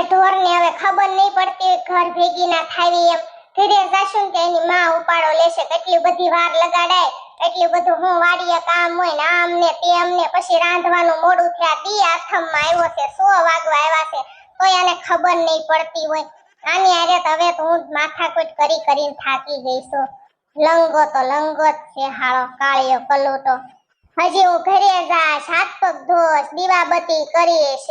ઢોરને હવે ખબર નહીં પડતી ઘર ભેગી ના થાવી એમ ઘરે જાશું કે એની માં ઉપાડો લેશે કેટલી બધી વાર લગાડાય એટલી બધું હું વાડીએ કામ હોય ને આમ ને તેમ ને પછી રાંધવાનું મોડું થયા દી આથમમાં આવ્યો છે 100 વાગવા આવ્યા છે તો એને ખબર નહીં પડતી હોય આની આરે તો હવે તો હું માથાકૂટ કરીને થાકી ગઈ છું લંગો જ છે હાળો કાળિયો કલ્લુટો હજી હું ઘરે જાશ હાથ પગ ધોશ દીવાબત્તી કરીશ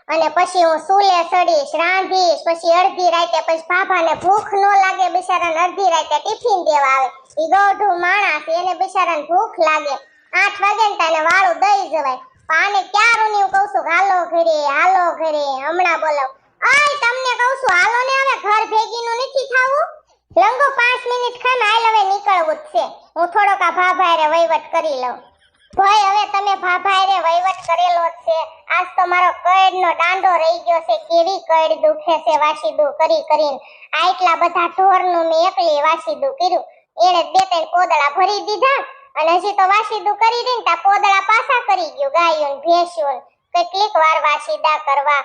અને પછી હું સૂલે ચડીશ રાંધીશ પછી અડધી રાતે પછી ભાભાને ભૂખ ન લાગે બિચારાને અડધી રાતે ટિફિન દેવા આવે ઈ દોઢું માણસ એને બિચારાને ભૂખ લાગે 8 વાગે ને તાને વાળું દઈ જવાય આને ક્યારું હું કહું છું હાલો ઘરે હમણાં બોલાવ આય તમને કહું છું હાલો ને હવે ઘર ભેગીનું નથી થાવું લંગો 5 મિનિટ ખાને આઈ લવે નીકળવું જ છે હું થોડોક આ ભાભારે વહીવટ કરી લઉં ભાઈ હવે તમે ભાભારે વહીવટ કરેલો જ છે આજ તો મારો કઈડનો દાંડો રહી ગયો છે કેવી કઈડ દુખે છે વાસીદુ કરીને આટલા બધા ઢોરનું મેં એકલી વાસીદુ કર્યું એને 2-3 પોદળા ભરી દીધા અને હજી તો વાસીદુ કરી દઈને તા પોદળા પાછા કરી ગયું ગાયું ભેંસ્યું કેટલીક વાર વાસીદા કરવા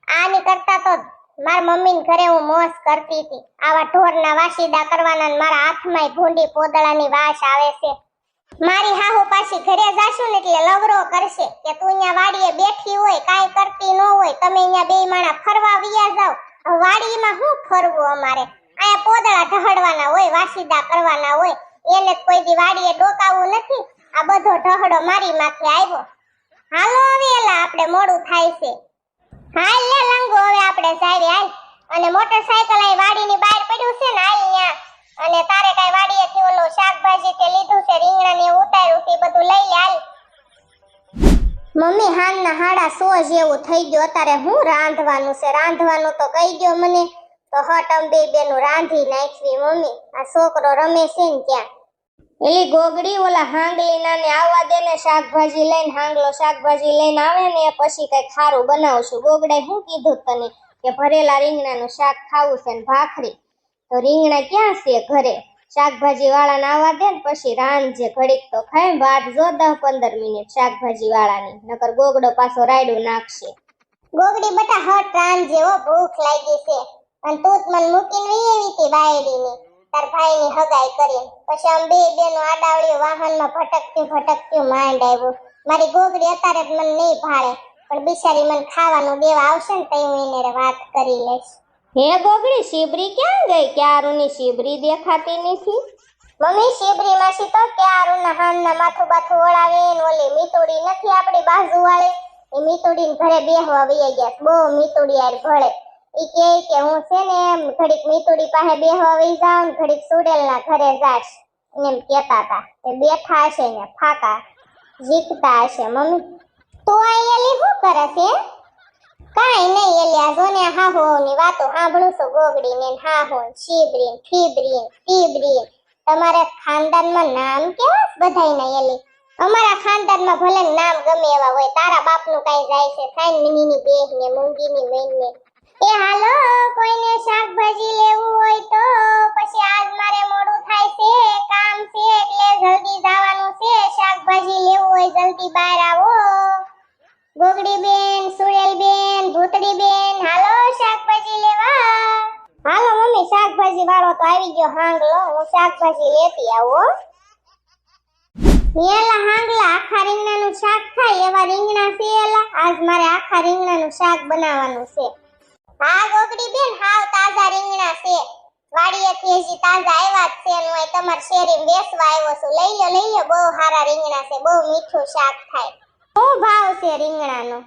આની કરતા તો માર મમ્મીને ઘરે હું મોસ કરતી હતી આવા ઢોરના વાસીદા કરવાના ને મારા હાથમાં ભૂંડી પોદળાની વાસ આવે છે મારી હાહુ પાછી ઘરે જાશું ને એટલે લવરો કરશે કે તું અહીંયા વાડીએ બેઠી હોય કાઈ કરતી ન હોય તમે અહીંયા બે માણા ફરવા વિયા જાવ વાડીમાં હું ફરવું અમારે આયા પોદળા ઢહડવાના હોય વાસીદા કરવાના હોય એને કોઈ દી વાડીએ ડોકાવું નથી આ બધો ઢહડો મારી માથે આવ્યો હાલો હવે એલા આપણે મોડું થાય છે હાલ લે લંગો હવે આપણે સારી હાલ અને મોટરસાઇકલ આ વાડીની બહાર પડ્યું છે ને હાલ ન્યા અને તારે કઈ વાડીએથી ઓલો શાકભાજી તે લીધું છે રીંગણા ને ઉતાર્યું છે બધું લઈ લે હાલ મમ્મી હાનના 1:30 જેવું થઈ ગયો અત્યારે હું રાંધવાનું છે રાંધવાનું તો કહી ગયો મને તો હટમ બેનું રાંધી નાખવી મમ્મી આ છોકરો રમે છે ને ત્યાં એલી ગોગડી ઓલા હાંગલીના ને આવવા દે ને શાકભાજી લઈને હાંગલો શાકભાજી લઈને આવે ને પછી કઈ ખારું બનાવશું ગોગડાએ શું કીધું તને કે ભરેલા રીંગણાનું શાક ખાવું છે ને ભાખરી તો રીંગણા ક્યાં છે ઘરે શાકભાજી વાળાને આવવા દે ને પછી રાંધજે ઘડીક તો ખાય વાત જો 10-15 મિનિટ શાકભાજી વાળાની નકર ગોગડો પાછો રાયડું નાખશે ગોગડી બટા હટ રાંધજે હો ભૂખ લાગી છે અને તું જ મને મૂકીને વી એવી તી વાયડીની તાર ભાઈની હગાઈ કરીને પછી આમ બેનો આડાવડી વાહનમાં ભટકતી માંડ આવ્યો મારી ગોગડી અત્યારે જ મને નહીં ભાળે પણ બિચારી મને ખાવાનું દેવા આવશે ને તો હું એને વાત કરી લઈશ હે ગોગડી શીબરી ક્યાં ગઈ ક્યારુની શીબરી દેખાતી નથી મમ્મી શીબરી માસી તો ક્યારુના હાનના માથું બાથું ઓળાવે ને ઓલી મીતુડી નથી આપણી બાજુ વાળી એ મીતુડીને ઘરે બેહવા વઈ ગયા બહુ મીતુડી યાર ભળે ઈ કે હું છે ને ઘડીક મીતુડી પાસે બેહવા વઈ જાઉં ને ઘડીક સુડેલના ઘરે જાશ એમ કહેતા હતા એ બેઠા હશે ને ફાકા જીતતા હશે મમ્મી તો આ એલી શું કરે છે કાઈ નહીં એલી આ જોને હાહોની વાતો સાંભળું છું ગોગડીને હાહો શીબરી ટીબરી તમારા ખાનદાનમાં નામ કેવા બધાયના એલી અમારા ખાનદાનમાં ભલે નામ ગમે એવા હોય તારા બાપનું કઈ જાય છે ખાઈ મિનીની બેહ ને મૂંગીની મહિને એ હાલો કોઈને શાકભાજી લેવું હોય તો પછી આજ મારે મોડું થાય છે કામ છે એટલે જલ્દી જવાનું છે શાકભાજી લેવું હોય જલ્દી બહાર આવો ગોગડી બેન સુરેલ બેન ભૂતડી બેન હાલો શાકભાજી લેવા હાલો મમ્મી શાકભાજી વાળો તો આવી ગયો હાંગલો હું શાકભાજી લેતી આવો એલા હાંગલા આખા રીંગણાનું શાક થાય એવા રીંગણા છે એલા આજ મારે આખા રીંગણાનું શાક બનાવવાનું છે હા ગોગડી બેન હાવ તાજા રીંગણા છે વાડીએથી હજી તાજા આવ્યા જ છે નું તમાર શેરીમાં વેચવા આવ્યો છું લઈ લો બહુ સારા રીંગણા છે બહુ મીઠું શાક થાય શું ભાવ છે રીંગણાનો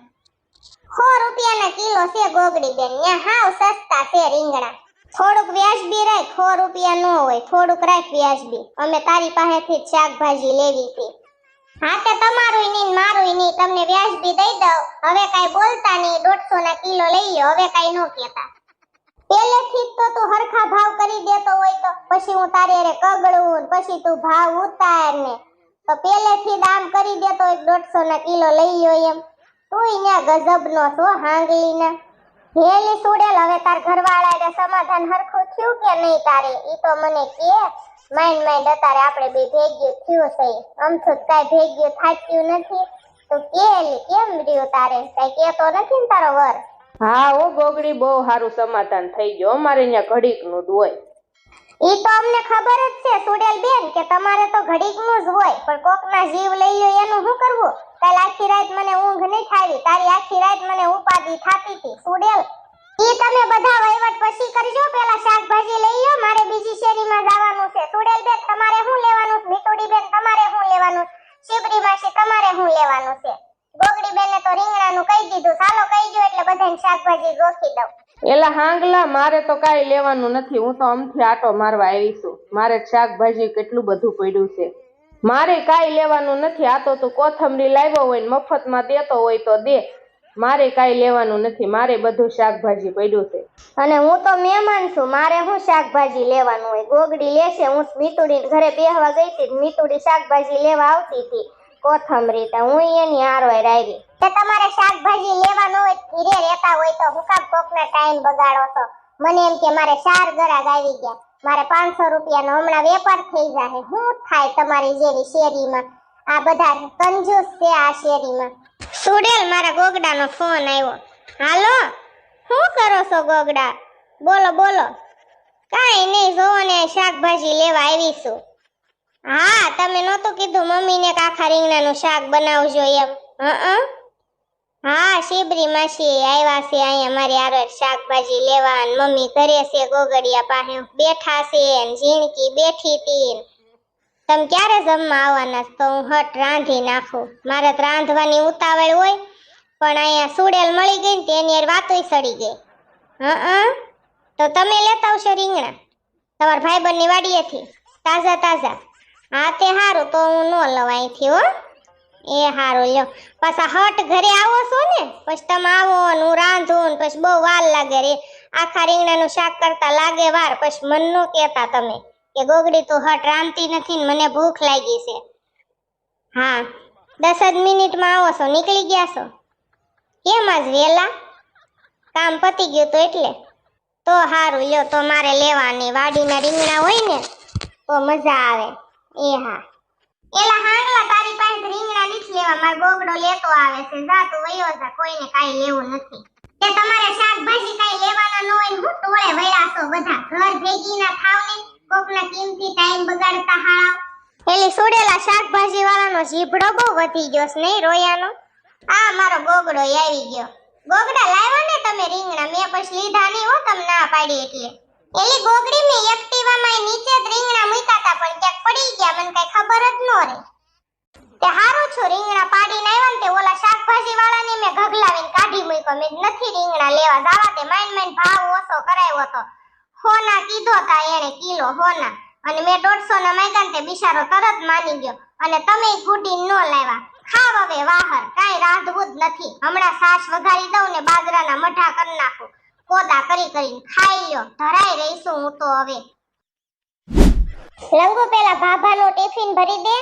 100 રૂપિયાના કિલો છે ગોગડી બેન ન્યા હાવ સસ્તા છે રીંગણા થોડુંક વ્યાજબી રાખ 100 રૂપિયા નો હોય થોડુંક રાખ વ્યાજબી અમે તારી પાસેથી જ શાકભાજી લેવી હતી હા તે તમારું નહીં મારું નહીં તમને વ્યાજબી દઈ દઉં હવે કાઈ બોલતા નહીં 150 ના કિલો લઈ લો હવે કાઈ નો કહેતા પહેલેથી તો તું હરખા ભાવ કરી દેતો હોય તો પછી હું તારે રે કગળું પછી તું ભાવ ઉતાર ને તો પહેલેથી દામ કરી દેતો 150 ના કિલો લઈ લો એમ તું અહીંયા ગજબનો છો હાંગલીના હેલી સુડેલ હવે તાર ઘરવાળાને સમાધાન હરખું થયું કે નહીં તારે ઈ તો મને કે માઇન્ડ અત્યારે આપણે બે ભેગ્યું થયું છે અમથું કાઈ ભેગ્યું થાક્યું નથી તો કેલી કેમ રહ્યું તારે કઈ કેતો નથી ને તારો વર હા ઓ ગોગડી, બહુ સારું સમાધાન થઈ ગયું. અમારે અહીંયા ઘડીકનું જ હોય. ઈ તો અમને ખબર જ છે સુડેલ બેન કે તમારે તો ઘડીકનું જ હોય, પણ કોકના જીવ લઈ લ્યો એનું શું કરવું? કાલ આખી રાત મને ઊંઘ નહીં થાવી, તારી આખી રાત મને ઉપાધિ થાતી હતી સુડેલ. ઈ તમે બધા વહીવટ પછી કરજો, પેલા શાકભાજી લઈ લ્યો, મારે બીજી શેરીમાં જવાનું છે. સુડેલ બેન તમારે શું લેવાનું છે? મીતુડી બેન તમારે શું લેવાનું? શિબરી માસી તમારે શું લેવાનું છે? ગોગડી બેને તો રીંગણાનું કહી દીધું, ચાલો કહી ગયો એટલે બધાને શાકભાજી ગોખી દઉં. એલા હાંગલા, મારે તો કાંઈ લેવાનું નથી. હું તો અમથી આટો મારવા આવી છું. મારે શાકભાજી કેટલું બધું પડ્યું છે. મારે કાંઈ લેવાનું નથી. આ તો તું કોથમરી લાવ્યો હોય ને મફતમાં દેતો હોય તો દે. મારે કાંઈ લેવાનું નથી. મારે બધું શાકભાજી પડ્યું છે. અને હું તો મહેમાન છું, મારે શું શાકભાજી લેવાનું હોય? ગોગડી લેશે. હું મીતુડી ઘરે બેહવા ગઈ હતી, મીતુડી શાકભાજી લેવા આવતી હતી કોથમરી, તો હું એની હારોય રાયરી. તે તમારે શાકભાજી લેવાનું હોય ધીરે રહેતા હોય તો હું કામ કોકના ટાઈમ બગાડો છો? મને એમ કે મારે 4 ગરાગ આવી ગયા, મારે 500 રૂપિયાનો હમણાં વેપાર થઈ જાય. શું થાય તમારી જેવી શેરીમાં? આ બધા કંજૂસ છે આ શેરીમાં. સુડેલ, મારા ગોગડાનો ફોન આવ્યો. હાલો, શું કરો છો ગોગડા? બોલો બોલો. કાંઈ નહીં, જોવો ને શાકભાજી લેવા આવી છું. હા, તમે નહોતું કીધું મમ્મીને કે આખા રીંગણાનું શાક બનાવજો એમ? હા, શિબરી માસી આવ્યા છે અહીંયા મારી હારે શાકભાજી લેવા, અને મમ્મી ઘરે છે ગોગડિયા પાસે બેઠા છે, ને ઝીણકી બેઠી હતી. તમે ક્યારે જમવા આવવાના? તો હું હટ રાંધી નાખું. મારે તો રાંધવાની ઉતાવળ હોય, પણ અહીંયા સુડેલ મળી ગઈ ને તેની યાર વાતોય સડી ગઈ. તો તમે લેતા આવશો રીંગણા તમારા ભાઈબંધની વાડીએથી તાજા તાજા? હા તે હારું, તો હું ન લઉં અહીંથી હો. એ હારું લ્યો. પાછા હટ ઘરે આવો છો ને, પછી તમે આવો ને હું રાંધું ને પછી બહુ વાર લાગે રે. આખા રીંગણાનું શાક કરતા લાગે વાર, પછી મન ન કહેતા તમે કે ગોગડી તું હટ રાંધતી નથી ને મને ભૂખ લાગી છે. હા, 10 જ મિનિટમાં આવો છો? નીકળી ગયા છો? કેમ આજ વેલા? કામ પતી ગયું તો એટલે? તો હારું લ્યો, તો મારે લેવાની વાડીના રીંગણા હોય ને તો મજા આવે. એ હા, એલા હાંગલા તારી પાસે રીંગણા નથી લેવા, મારો ગોગડો લેતો આવે છે. જા તું વયો જા, કોઈને કાઈ લેવું નથી. તે તમારે શાકભાજી કાઈ લેવાના ન હોય ને હું ટોળે વળ્યા છો બધા? ઘર ભેગી ના થાવ ને, કોકના કિંમતી ટાઈમ બગાડતા હાવ. એલી સુડેલા શાકભાજી વાળાનો જીભડો બહુ વધી ગયો છે નહીં રોયાનો? આ મારો ગોગડો આવી ગયો. ગોગડા લાવ્યા ને તમે રીંગણા? મેં પછી લીધા નહીં હો, તમે ના પાડી એટલે. એલી ગોગડી મેં એક્ટિવામાં નીચે જ રીંગણા મૂક્યા હતા, પણ ક્યાંક પડી ગયા, મને કઈ ખબર જ ન રહી. તે હારું છું રીંગણા પાડીને આવ્યા ને તે ઓલા શાકભાજી વાળાને મેં ઘગલાવીને કાઢી મૂક્યો. મેં નથી રીંગણા લેવા જાવા તે માઈન ભાવ ઓછો કરાવ્યો હતો. હોના કીધો તા એને કિલો હોના, અને મેં 150 ના માંગ્યા ને તે બિચારો તરત માની ગયો. અને તમે ગુડી ન લાવ્યા. ખાવ હવે વાહર, કાઈ રાંધવું જ નથી. હમણાં છાશ વઘારી દઉં ને બાજરાના મઠા કરી નાખું, કોદા કરી કરીને ખાઈ લ્યો. ધરાઈ રહીશું હું તો હવે. લંગો પેલા ભાભાનો ટિફિન ભરી દે,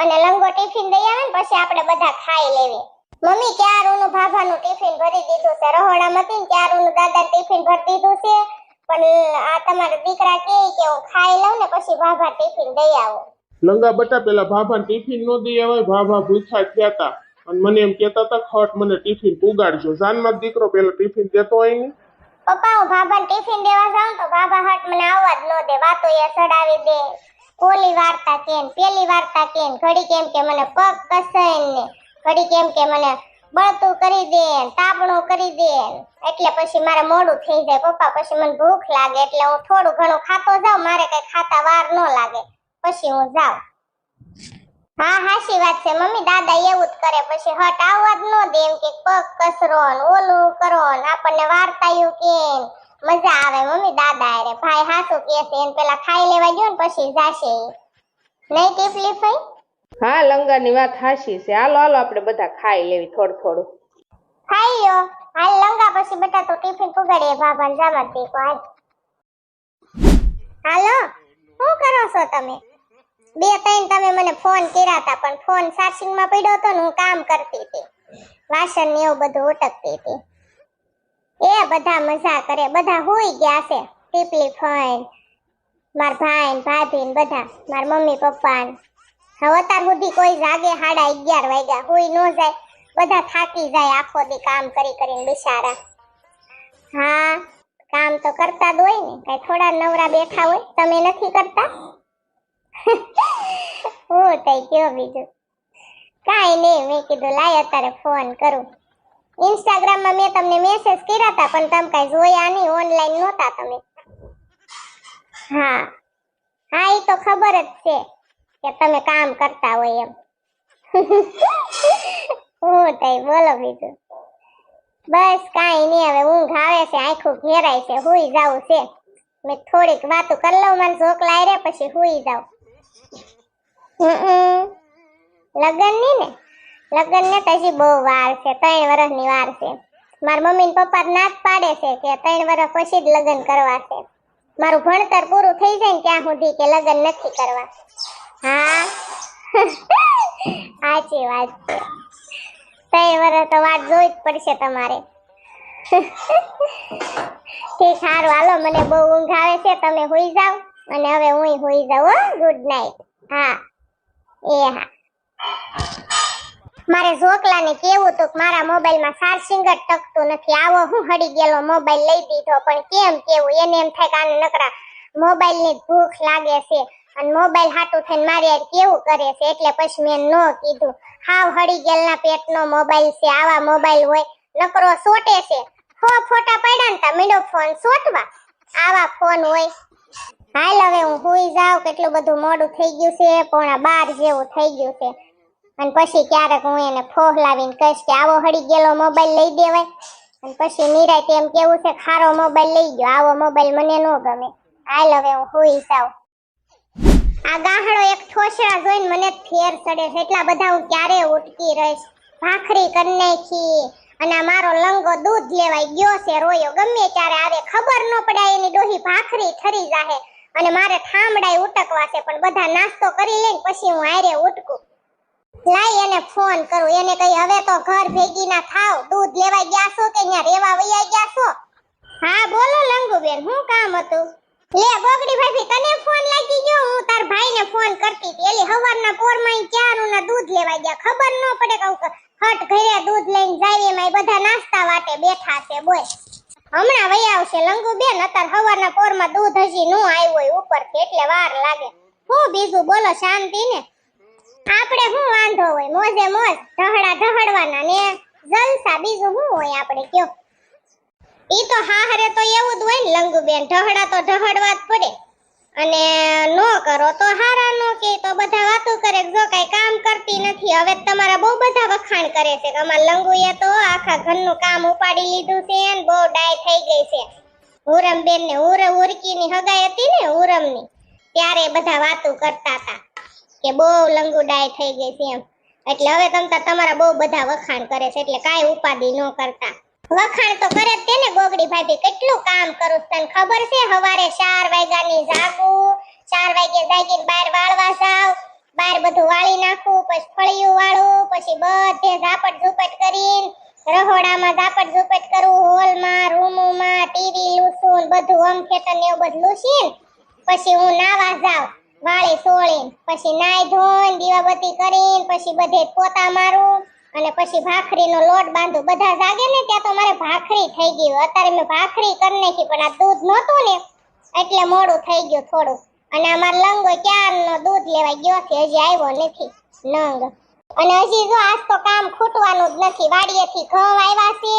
અને લંગો ટિફિન દઈ આવે ને પછી આપણે બધા ખાઈ લેવી. મમ્મી ક્યારનું ભાભાનું ટિફિન ભરી દીધું છે. રહોડામાં હતી ને ક્યારનું દાદા ટિફિન ભરી દીધું છે, પણ આ તમારા દીકરા કહે કે હું ખાઈ લઉં ને પછી ભાભા ટિફિન દઈ આવો. લંગા બટા પેલા ભાભાને ટિફિન નો દઈ આવે. ભાભા ભૂખ્યા થયા હતા અને મને એમ કહેતા હતા ખટ મને ટિફિન પુગાડજો. જાનમાં દીકરો પેલો ટિફિન દેતો હોય ને. પપ્પા હું ભાભાને ટિફિન દેવા જાઉં તો ભાભા હટ મને આવવા જ ન દે, વાતો એ સડાવી દે. ઓલી વાર્તા કેમ, પેલી વાર્તા કેમ, ઘડી કેમ કે મને પગ કસાય ને, ઘડી કેમ કે મને બળતું કરી દે, તાપણું કરી દે. એટલે પછી મારે મોડું થઈ જાય પપ્પા, પછી મને ભૂખ લાગે એટલે હું થોડું ઘણું ખાતો જાઉં. મારે કઈ ખાતા વાર ન લાગે પછી હું જાઉં. હા હાચી વાત છે મમ્મી, દાદા એવું જ કરે. પછી હટ આવવા જ ન દે, એમ કે પગ કસરો ને ઓલું કરો ને આપણને વાર્તાયું કે મજા આવે મમ્મી દાદા અરે. ભાઈ હાસુ કે છે એને પેલા ખાઈ લેવા ગયો ને પછી જાશે નહીં ટીપલી ફઈ? હા, લંગાની વાત હાચી છે. હાલો હાલો આપણે બધા ખાઈ લેવી થોડું થોડું. ખાઈ લ્યો. હાલ લંગા પછી બેટા તો ટિફિન પુગાડીએ ભાભાને જાવા દે કો. હાલો, શું કરો છો તમે? 2-3 તમે મને ફોન કર્યા હતા, પણ ફોન ચાર્જિંગમાં પડ્યો હતો ને હું કામ કરતી હતી, વાસણ ને એવું બધું ઉટકતી હતી. એ બધા મજા કરે, બધા હુઈ ગયા છે. ટીપલી ફઈ, માર ભાઈ ને ભાભી ને બધા, માર મમ્મી પપ્પા ને. હવે અત્યાર સુધી કોઈ જાગે 11:30 વાગ્યા, હુઈ ન જાય. બધા થાકી જાય આખો દી કામ કરી કરીને બિચારા. તો કરતા જ હોય ને, કઈ થોડા નવરા બેઠા હોય, તમે નથી કરતા? હું તઈ કયો બીજું કાઈ નહીં, મેં કીધું લાય અત્યારે ફોન કરું. ઇન્સ્ટાગ્રામમાં મેં તમને મેસેજ કર્યા હતા પણ તમે કઈ જોયા નહીં, ઓનલાઈન નહોતા તમે. હા હા, એ તો ખબર જ છે કે તમે કામ કરતા હોય એમ. હું તઈ બોલો બીજું? બસ કાઈ નહીં, હવે ઊંઘ આવે છે, આંખું ઘેરાય છે, હુઈ જાવું છે. મેં થોડીક વાતો કરી લઉં, મને ઝોક લાય રે પછી હુઈ જાવ. લગન ની ને, લગન ને તો હજી બહુ વાર છે, 3 વર્ષની વાર છે. મારા મમ્મી ને પપ્પા ના જ પાડે છે કે 3 વર્ષ પછી જ લગન કરવા છે. મારું ભણતર પૂરું થઈ જાય ને ત્યાં સુધી કે લગન નથી કરવા. હા સાચી વાત છે, 3 વર્ષ તો વાત જોઈ જ પડશે તમારે. ઠીક, સારું હાલો, મને બહુ ઊંઘ આવે છે, તમે હુઈ જાવ અને હવે હું હુઈ જાવ હો. Good night. હા એ હા. મારે ઝોકલાને કેવું તો મારા મોબાઈલમાં ચાર્જિંગ જ ટકતું નથી. આવો હું હડી ગયેલો મોબાઈલ લઈ દીધો, પણ કેમ કેવું એને એમ થાય કે આને નકરા મોબાઈલની ભૂખ લાગે છે અને મોબાઈલ હાટું થઈને મારી યાર કેવું કરે છે, એટલે પછી મેં નો કીધું. હાવ હડી ગયેલના પેટનો મોબાઈલ છે, આવા મોબાઈલ હોય નકરો સોટે છે. ફોટા પડ્યા ને તા મીડો ફોન સોટવા, આવા ફોન હોય. હાલ હવે હું હુઈ જાઉં, કેટલું બધું મોડું થઈ ગયું છે, 11:15 જેવું થઈ ગયું છે. અને પછી ક્યારેક હું એને ફોહલાવીને કહીશ કે આવો હડી ગયેલો મોબાઈલ લઈ દેવાય, અને પછી નિરાતે એમ કેવું છે ખારો મોબાઈલ લઈ ગયો, આવો મોબાઈલ મને ન ગમે. હાલ હવે હું હુઈ જાઉં. આ ગાહડો એક ઠોસરા જોઈને મને ફેર ચડે છે, એટલા બધા હું ક્યારે ઉટકી રહીશ. ભાખરી કરી નાખી અને આ મારો લંગો દૂધ લેવાય ગયો છે, રોયો ગમે ત્યારે આવે, ખબર ન પડ્યા એની ડોહી ભાખરી ઠરી જાહે અને મારે થાંભડાય ઉટકવા છે, પણ બધા નાસ્તો કરી લઈને પછી હું હારે ઉટકું. લાઈ એને ફોન કરું, એને કહી હવે તો ઘર ભેગી ના થાવ, દૂધ લેવા ગયા છો કે અહીંયા રેવા વયા ગયા છો? હા બોલો લંગુબેન, શું કામ હતું? લે બોગડી ભાભી, તને ફોન લાગી ગયો? હું તાર ભાઈને ફોન કરતી હતી, એલી હવારના પોરમાં ક્યારું ના દૂધ લેવા ગયા, ખબર ન પડે કહું હટ ઘરે દૂધ લઈને જાય, એમાં બધા નાસ્તા વાટે બેઠા છે. બોય હમણાં વહી આવશે લંગુબેન, અત્યારે હવારના પોરમાં દૂધ હજી નો આવ્યું હોય ઉપરથી, એટલે વાર લાગે. હું બીજું બોલો, શાંતિ ને? આપણે શું વાંધો હોય, મોજે મોજ ઢહડા ઢહડવાના ને જલસા, બીજું શું હોય આપણે કયો? ઈ તો હાહરે તો એવું જ હોય ને લંગુબેન, ઢહડા તો ઢહડવા જ પડે, અને નો કરો તો હારા નો કે તો બધા વાતો કરે જો કઈ કામ કરતી નથી. હવે તમારા બહુ બધા વખાણ કરે છે કે અમાર લંગુએ તો આખા ઘરનું કામ ઉપાડી લીધું છે ને બહુ ડાય થઈ ગઈ છે. હુરમબેન ને ઉરકીની હગાઈ હતી ને હુરમની, ત્યારે બધા વાતો કરતા હતા કે બહુ લંગુ ડાય થઈ ગઈ છે એમ. એટલે હવે તમારા બહુ બધા વખાણ કરે છે, એટલે કાઈ ઉપાડી ન કરતા. વખાણ તો કરે જ તેને ગોગડી ભાભી, કેટલું કામ કરું તને ખબર છે? હવારે 4 વાગ્યાની જાગું, 4 વાગે જાગીને બહાર વાળવા જાવ, બહાર બધું વાળી નાખું, પછી ફળિયું વાળું, પછી બધે ઝાપટ ઝૂપટ કરીને રહોડામાં ઝાપટ ઝૂપટ કરું, હોલમાં રૂમમાં ટીવી લૂસું, બધું આમ ખેતર ને એવું બધું લૂસીને પછી હું નાવા જાઉં વાળી સોળીને, પછી નાઈ ધોઈને દીવાબત્તી કરીને પછી બધે પોતા મારું અને પછી ભાખરીનો લોટ બાંધું. બધા જાગે ને ત્યાં તો મારે ભાખરી થઈ ગઈ. અત્યારે મેં ભાખરી કરી નાખી, પણ આ દૂધ નહોતું ને એટલે મોડું થઈ ગયું થોડું. અને અમાર લંગો ક્યારનો દૂધ લેવા ગયો છે, હજી આવ્યો નથી નંગ. અને હજી જો આજ તો કામ ખૂટવાનું જ નથી, વાડીએથી ઘઉં આવ્યા છે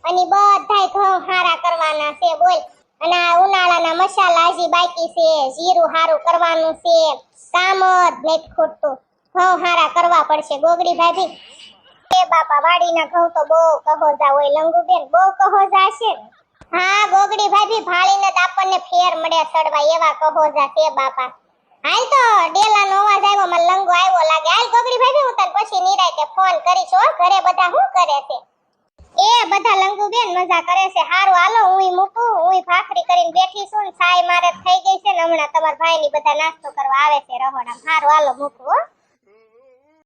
અને બધાય ઘઉં હારા કરવાના છે. બોલ, અને આ ઉનાળાના મસાલા હજી બાકી છે, જીરું હારું કરવાનું છે, કામ જ નથી ખૂટતું. ઘઉં હારા કરવા પડશે ગોગડી ભાભી. એ બાપા, વાડીના ઘઉં તો બહુ કહોજા હોય લંગુબેન, બહુ કહોજા છે. હા ગોગડી ભાભી, ભાળીને જ આપણને ફેર મળે સડવા, એવા કહોજા છે બાપા. હાલ તો ડેલાનો અવાજ આવ્યો, મને લંગો આવ્યો લાગે. હાલ ગોગડી ભાભી, હું તને પછી નિરાંતે ફોન કરીશ હો. ઘરે બધા શું કરે છે? એ બધા લંગુબેન મજા કરે છે. હારું હાલો, હુંય મૂકું, હુંય ભાખરી કરીને બેઠી છું ને છાય મારે થઈ ગઈ છે ને હમણાં તમારા ભાઈની બધા નાસ્તો કરવા આવે છે રહોડામાં. હારું હાલો મૂકું હો.